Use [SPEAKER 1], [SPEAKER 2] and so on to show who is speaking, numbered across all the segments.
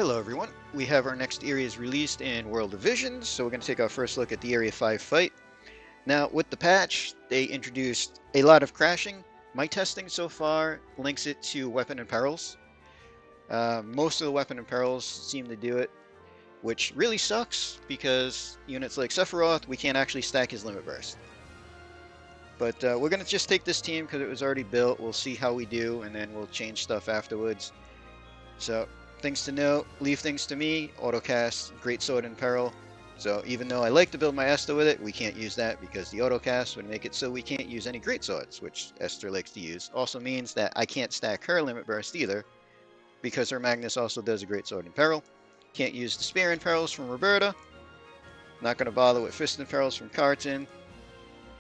[SPEAKER 1] Hello everyone, we have our next areas released in World of Visions, so we're going to take our first look at the Area 5 fight. Now with the patch, they introduced a lot of crashing. My testing so far links it to weapon imperils. Most of the weapon imperils seem to do it, which really sucks because units like Sephiroth, we can't actually stack his limit burst. But we're going to just take this team because it was already built. We'll see how we do and then we'll change stuff afterwards. So things to note, leave things to me, autocast, greatsword in peril. So even though I like to build my Esther with it, we can't use that because the autocast would make it so we can't use any greatswords, which Esther likes to use. Also means that I can't stack her limit burst either because her Magnus also does a greatsword in peril. Can't use the spear in perils from Roberta. Not going to bother with fist in perils from Carton.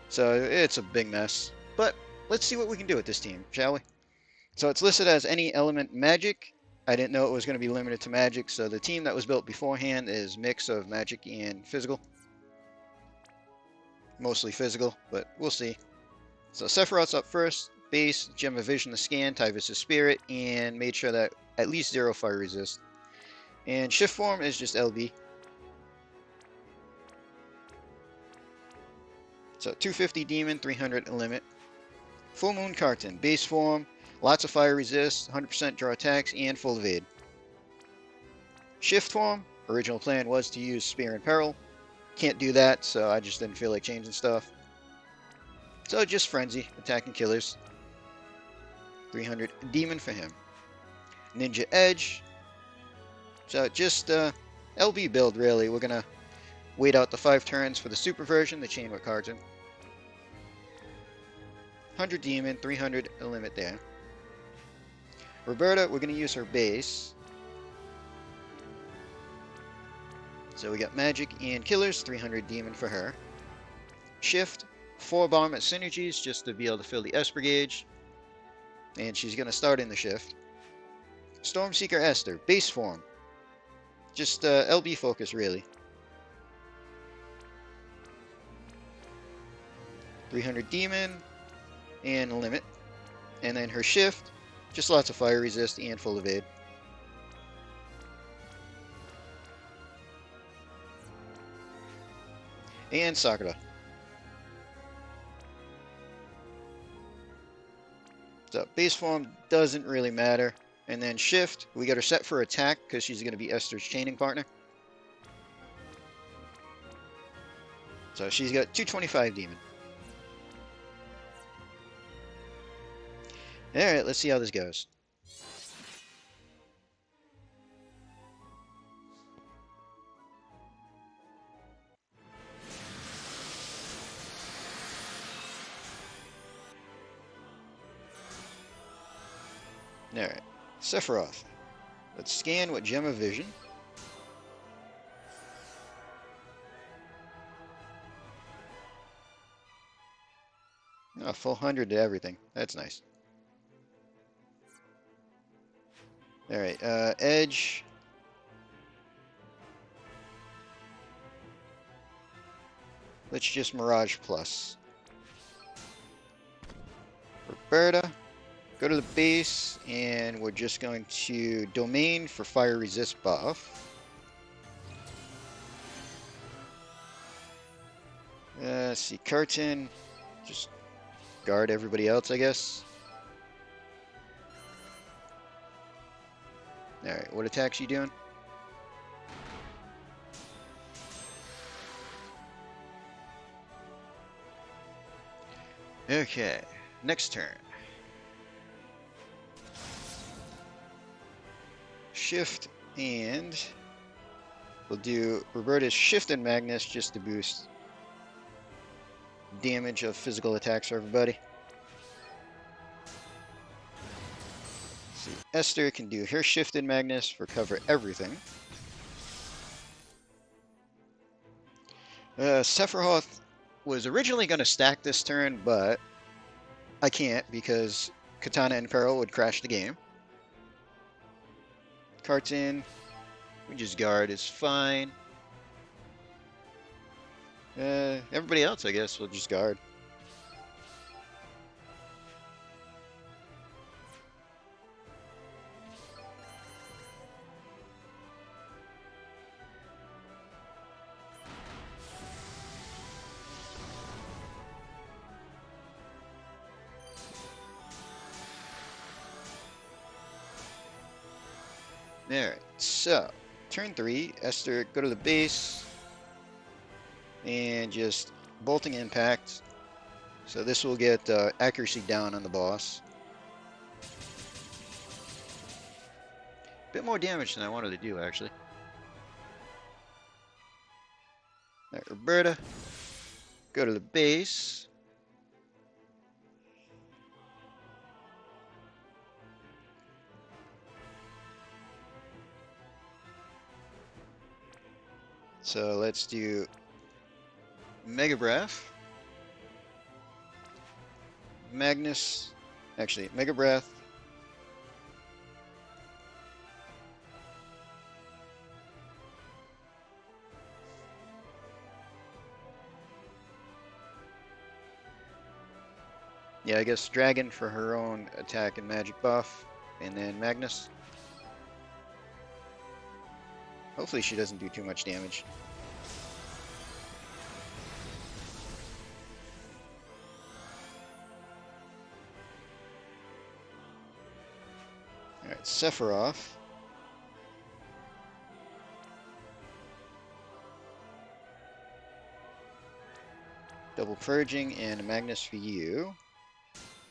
[SPEAKER 1] So it's a big mess. But let's see what we can do with this team, shall we? So it's listed as any element magic. I didn't know it was going to be limited to magic, so the team that was built beforehand is mix of magic and physical. Mostly physical, but we'll see. So Sephiroth's up first, base, Gem of Vision to scan, Tyvis' Spirit, and made sure that at least 0 fire resist. And shift form is just LB. So 250 Demon, 300 limit. Full Moon Carton, base form, lots of fire resist, 100% draw attacks, and full evade. Shift form, original plan was to use Spear and Peril. Can't do that, so I just didn't feel like changing stuff. So just Frenzy, attacking killers. 300 Demon for him. Ninja Edge. So just LB build really. We're gonna wait out the 5 turns for the super version, the chain with cards in. 100 Demon, 300 limit there. Roberta, we're gonna use her base. So we got magic and killers, 300 demon for her. Shift, 4 bomb at synergies just to be able to fill the Esper gauge. And she's going to start in the shift. Stormseeker Esther, base form. Just LB focus really. 300 demon and limit. And then her shift, just lots of fire resist and full evade. And Sakura. So base form doesn't really matter. And then shift, we got her set for attack because she's going to be Esther's chaining partner. So she's got 225 demon. Alright, let's see how this goes. Alright, Sephiroth. Let's scan with Gem of Vision. Oh, full 100 to everything. That's nice. Alright, Edge. Let's just Mirage Plus. Roberta. Go to the base, and we're just going to Domain for Fire Resist buff. Let's see, Curtain. Just guard everybody else, I guess. Alright, what attacks you doing? Okay, next turn. Shift, and we'll do Roberta's Shift and Magnus just to boost damage of physical attacks for everybody. See, Esther can do her Shift and Magnus for cover everything. Sephiroth was originally going to stack this turn, but I can't because Katana and Peril would crash the game. Carton, we just guard is fine. Everybody else, I guess, will just guard. Alright, so turn 3, Esther, go to the base and just bolting impact. So this will get accuracy down on the boss. Bit more damage than I wanted to do, actually. Alright, Roberta, go to the base. So let's do Mega Breath. Magnus, actually, Mega Breath. Yeah, I guess Dragon for her own attack and magic buff, and then Magnus. Hopefully she doesn't do too much damage. Alright, Sephiroth. Double Purging and a Magnus for you.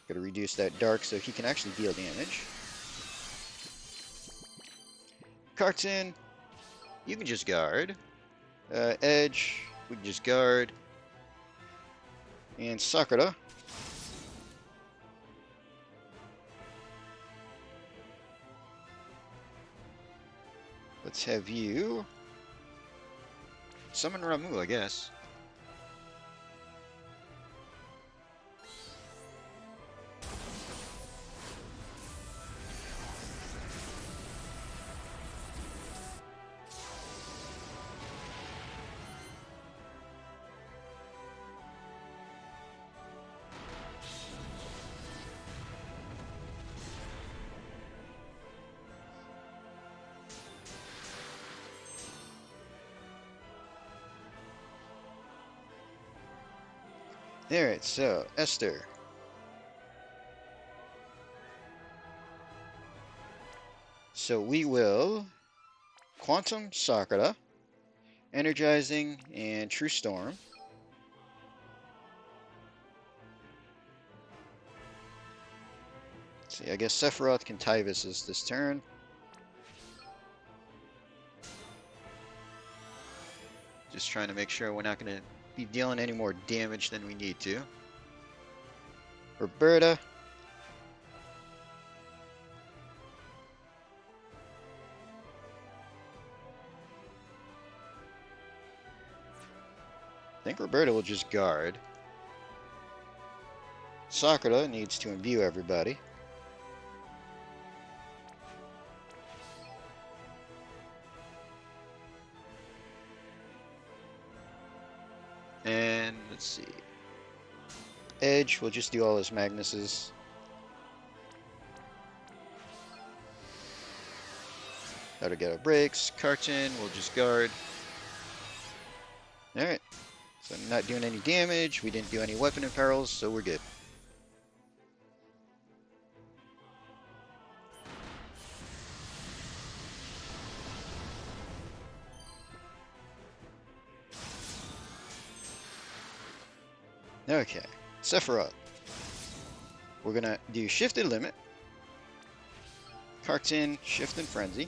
[SPEAKER 1] Gotta reduce that dark so he can actually deal damage. Carton, you can just guard. Edge, we can just guard. And Sakura. Let's have you summon Ramu, I guess. Alright, so Esther. So we will Quantum Sakura, Energizing, and True Storm. Let's see, I guess Sephiroth can Tyvis us this turn. Just trying to make sure we're not going to be dealing any more damage than we need to. Roberta. I think Roberta will just guard. Sakura needs to imbue everybody. And let's see. Edge will just do all his Magnuses. That'll get our breaks. Carton will just guard. Alright. So not doing any damage. We didn't do any weapon imperils, so we're good. Okay, Sephiroth. We're gonna do Shifted Limit, Carton, Shift and Frenzy,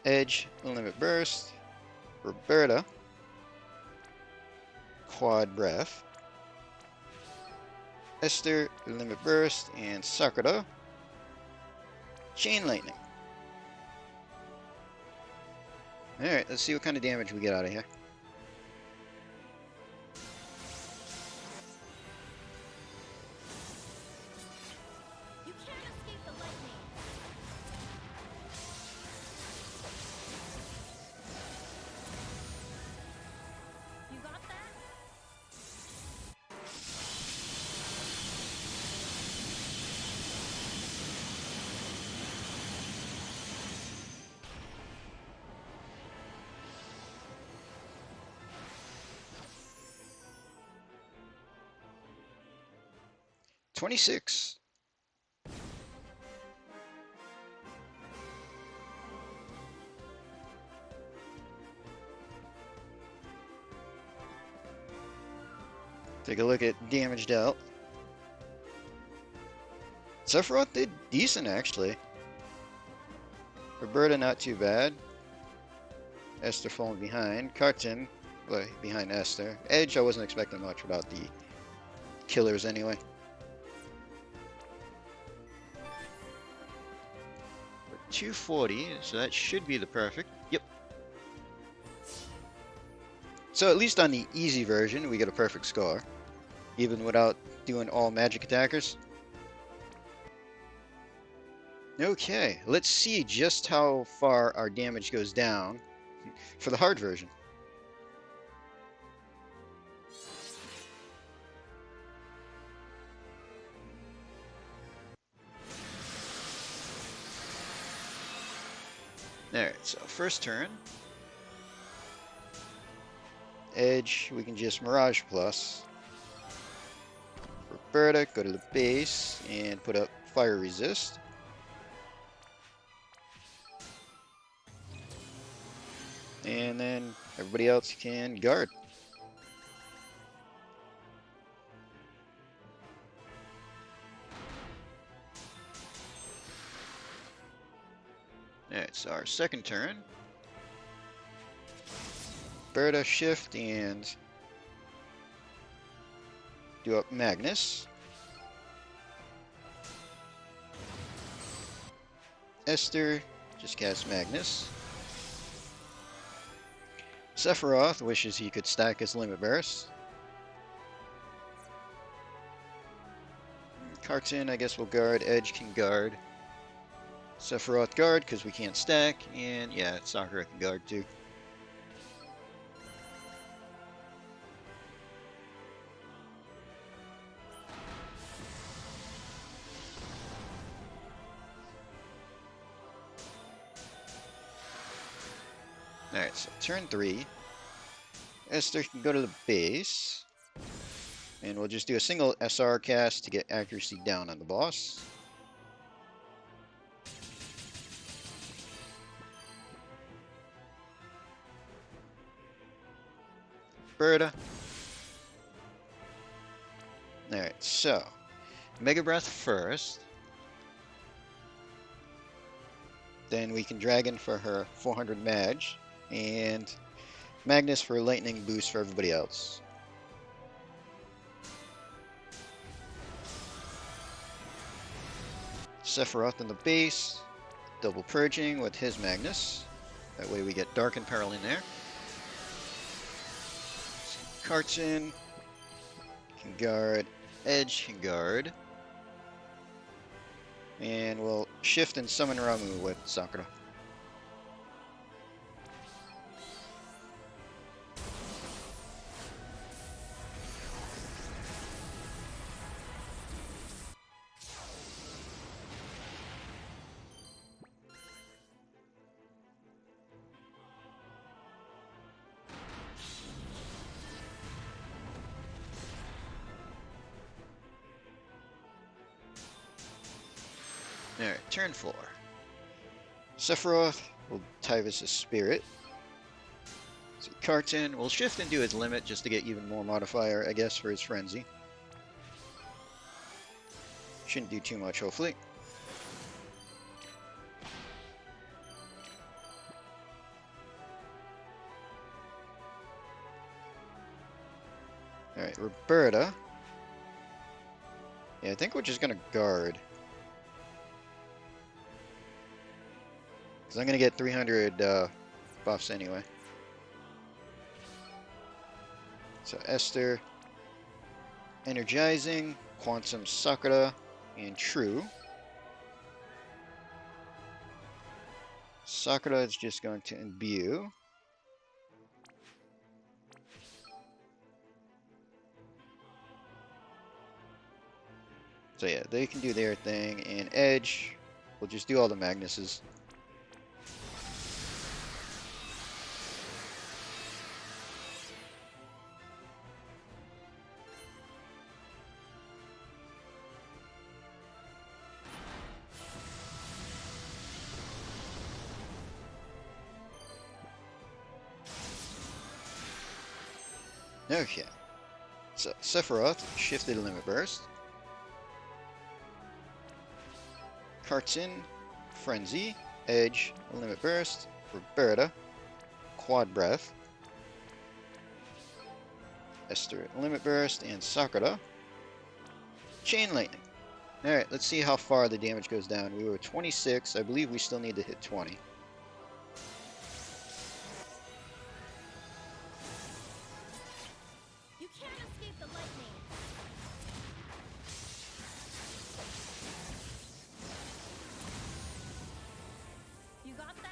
[SPEAKER 1] Edge, Limit Burst, Roberta, Quad Breath, Esther, Limit Burst, and Sakura, Chain Lightning. Alright, let's see what kind of damage we get out of here.
[SPEAKER 2] You can't escape the lightning. You got that?
[SPEAKER 1] $26. Take a look at damage dealt. Sephiroth did decent, actually. Roberta, not too bad. Esther falling behind. Carton, well, behind Esther. Edge, I wasn't expecting much without the killers anyway. 240, so that should be the perfect. Yep. So at least on the easy version, we get a perfect score, even without doing all magic attackers. Okay, let's see just how far our damage goes down for the hard version. Alright, so first turn. Edge, we can just Mirage Plus. Roberta, go to the base and put up Fire Resist. And then everybody else can guard. Alright, so our second turn. Berta, shift, and do up Magnus. Esther, just cast Magnus. Sephiroth wishes he could stack his Limit Burst. Carton, I guess, will guard. Edge can guard. Sephiroth guard, because we can't stack. And yeah, Sakura can guard too. Alright, so turn 3. Esther can go to the base. And we'll just do a single SR cast to get accuracy down on the boss. Berta. Alright, so Mega Breath first. Then we can Dragon for her 400 Mage. And Magnus for lightning boost for everybody else. Sephiroth in the base, double purging with his Magnus. That way we get Dark Imperil in there. Carton can guard, Edge can guard. And we'll shift and summon Ramu with Sakura. Alright, turn 4. Sephiroth will Tyvis' Spirit. So Carton will shift and do his limit just to get even more modifier, I guess, for his Frenzy. Shouldn't do too much, hopefully. Alright, Roberta. Yeah, I think we're just gonna guard. Because I'm going to get 300 buffs anyway. So Esther, Energizing, Quantum Sakura, and True. Sakura is just going to imbue. So yeah, they can do their thing, and Edge will just do all the Magnuses. Okay. So Sephiroth, shifted limit burst. Kartsin, Frenzy, Edge, limit burst. Roberta, quad breath. Esther, limit burst, and Sakura, chain lightning. Alright, let's see how far the damage goes down. We were 26. I believe we still need to hit 20.
[SPEAKER 2] You can't escape the lightning. You got that?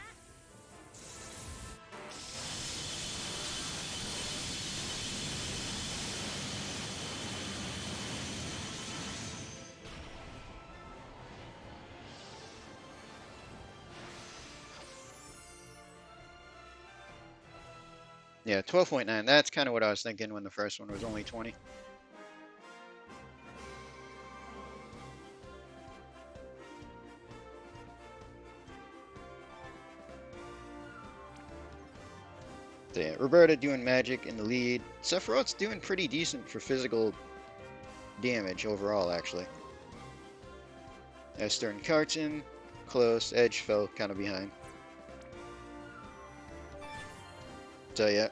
[SPEAKER 1] Yeah, 12.9. That's kind of what I was thinking when the first one was only 20. So yeah, Roberta doing magic in the lead. Sephiroth's doing pretty decent for physical damage overall, actually. Esther and Kartsin, close. Edge fell kind of behind. So yeah,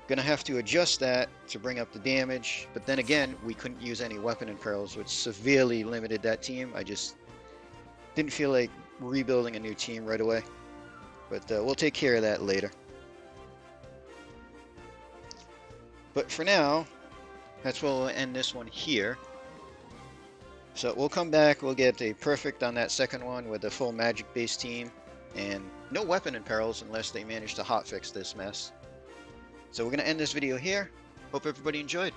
[SPEAKER 1] gonna have to adjust that to bring up the damage. But then again, we couldn't use any weapon imperils, which severely limited that team. I just didn't feel like rebuilding a new team right away. But we'll take care of that later. But for now, that's where we'll end this one here. So we'll come back, we'll get a perfect on that second one with a full magic-based team, and no weapon imperils unless they manage to hotfix this mess. So we're going to end this video here. Hope everybody enjoyed.